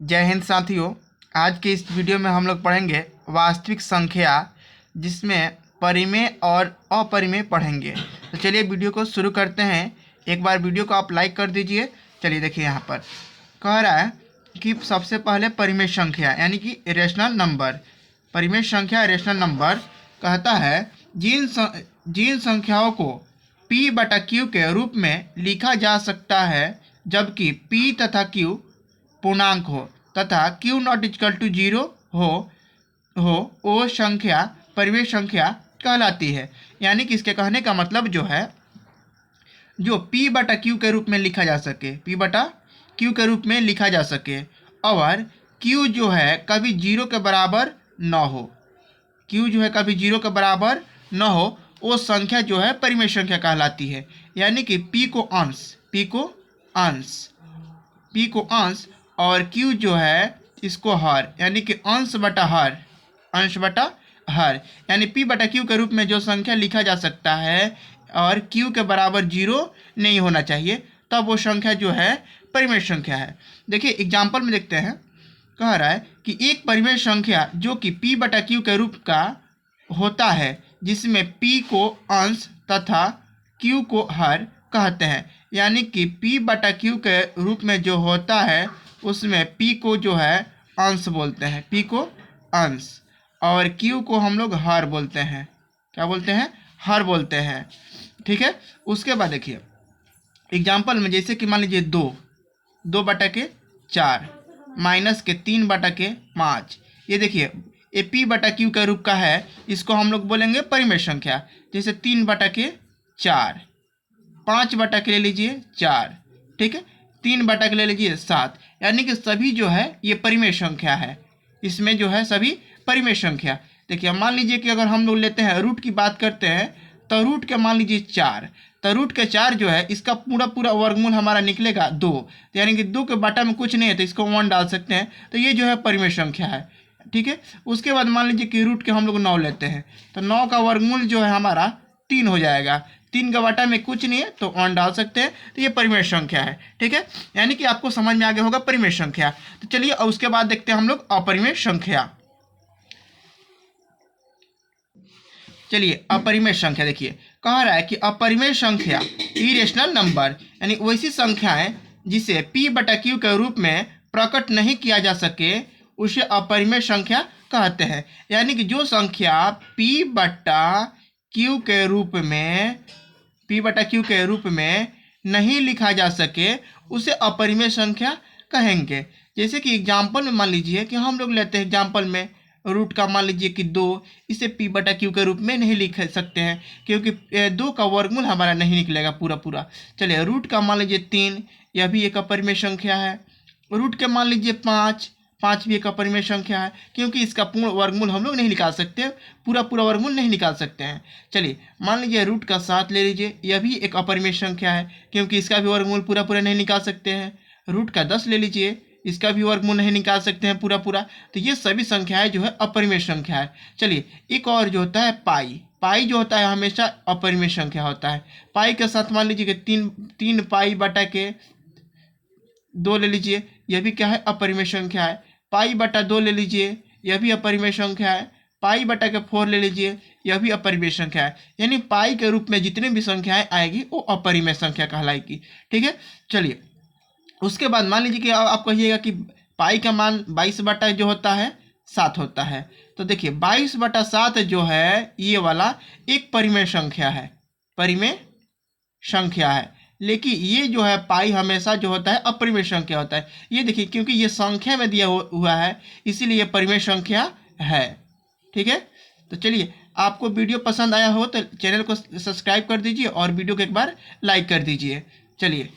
जय हिंद साथियों। आज के इस वीडियो में हम लोग पढ़ेंगे वास्तविक संख्या, जिसमें परिमेय और अपरिमेय पढ़ेंगे। तो चलिए वीडियो को शुरू करते हैं। एक बार वीडियो को आप लाइक कर दीजिए। चलिए देखिए, यहाँ पर कह रहा है कि सबसे पहले परिमेय संख्या यानी कि रेशनल नंबर। परिमेय संख्या रेशनल नंबर कहता है जिन संख्याओं को p/q के रूप में लिखा जा सकता है जबकि p तथा q पूर्णांक हो तथा q नॉट इक्वल टू 0 हो वो संख्या परिमेय संख्या कहलाती है। यानी कि इसके कहने का मतलब जो है, जो p/q के रूप में लिखा जा सके, p/q के रूप में लिखा जा सके और q जो है कभी 0 के बराबर न हो, q जो है कभी 0 के बराबर न हो, वो संख्या जो है परिमेय संख्या कहलाती है। यानी कि p को अंश और q जो है इसको हर, यानी कि अंश बटा हर, यानी p/q के रूप में जो संख्या लिखा जा सकता है और q के बराबर 0 नहीं होना चाहिए, तब वो संख्या जो है परिमेय संख्या है। देखिए एग्जाम्पल में देखते हैं। कह रहा है कि एक परिमेय संख्या जो कि p/q के रूप का होता है, जिसमें p को अंश तथा q को हर कहते हैं। यानी कि p/q के रूप में जो होता है उसमें p को जो है अंश बोलते हैं, p को अंश, और q को हम लोग हर बोलते हैं। क्या बोलते हैं? हर बोलते हैं। ठीक है। उसके बाद देखिए एग्जाम्पल में, जैसे कि मान लीजिए 2/4 माइनस के 3/5। ये देखिए ये p/q के रूप का है, इसको हम लोग बोलेंगे परिमेय संख्या। जैसे 3/4, 5/के ले लीजिए 4, ठीक है, 3/के ले लीजिए 7। यानी कि सभी जो है ये परिमेय संख्या है। इसमें जो है सभी परिमेय संख्या। देखिए मान लीजिए कि अगर हम लोग लेते हैं रूट की बात करते हैं, तो रूट के मान लीजिए 4, तो रूट के 4 जो है इसका पूरा वर्गमूल हमारा निकलेगा 2। यानी कि 2 के बटा में कुछ नहीं है तो इसको 1 डाल सकते हैं, तो ये जो है परिमेय संख्या है। ठीक है। उसके बाद मान लीजिए कि रूट के हम लोग 9 लेते हैं, तो 9 का वर्गमूल जो है हमारा 3 हो जाएगा। 3 का बटा में कुछ नहीं है तो 1 डाल सकते हैं, तो ये परिमेय संख्या है। ठीक है। यानी कि आपको समझ में आ गया होगा परिमेय संख्या। तो चलिए और उसके बाद देखते हैं हम लोग अपरिमेय संख्या। चलिए अपरिमेय संख्या देखिए, कह रहा है कि अपरिमेय संख्या इरेशनल नंबर, यानी वैसी संख्याएं जिसे p/q के रूप में प्रकट नहीं किया जा सके उसे अपरिमेय संख्या कहते हैं। यानी कि जो संख्या p/q के रूप में नहीं लिखा जा सके उसे अपरिमेय संख्या कहेंगे। जैसे कि एग्जाम्पल में मान लीजिए कि हम लोग लेते हैं एग्जाम्पल में रूट का मान लीजिए कि 2, इसे p/q के रूप में नहीं लिख सकते हैं क्योंकि 2 का वर्गमूल हमारा नहीं निकलेगा पूरा। चलिए रूट का मान लीजिए 3, यह भी एक अपरिमेय संख्या है। रूट के मान लीजिए 5 भी एक अपरिमेय संख्या है, क्योंकि इसका पूर्ण वर्गमूल हम लोग नहीं निकाल सकते, पूरा वर्गमूल नहीं निकाल सकते हैं। चलिए मान लीजिए रूट का 7 ले लीजिए, यह भी एक अपरिमेय संख्या है, क्योंकि इसका भी वर्गमूल पूरा नहीं निकाल सकते हैं। रूट का 10 ले लीजिए, इसका भी वर्गमूल नहीं निकाल सकते हैं पूरा। तो ये सभी संख्याएं जो है अपरिमेय संख्या है। चलिए एक और जो होता है पाई जो होता है हमेशा अपरिमेय संख्या होता है। पाई के साथ मान लीजिए कि 3 पाई/2 ले लीजिए, यह भी क्या है? अपरिमेय संख्या है। पाई/2 ले लीजिए, यह भी अपरिमेय संख्या है। पाई/4 ले लीजिए, यह भी अपरिमेय संख्या है। यानी पाई के रूप में जितने भी संख्याएं आएगी वो अपरिमेय संख्या कहलाएगी। ठीक है। चलिए उसके बाद मान लीजिए कि आप कहिएगा कि पाई का मान 22 जो होता है 7 होता है, तो देखिए 22/7 जो है ये वाला एक परिमेय संख्या है। लेकिन ये जो है पाई हमेशा जो होता है अपरिमेय संख्या होता है। ये देखिए क्योंकि ये संख्या में दिया हुआ है इसीलिए ये परिमेय संख्या है। ठीक है। तो चलिए आपको वीडियो पसंद आया हो तो चैनल को सब्सक्राइब कर दीजिए और वीडियो को एक बार लाइक कर दीजिए। चलिए।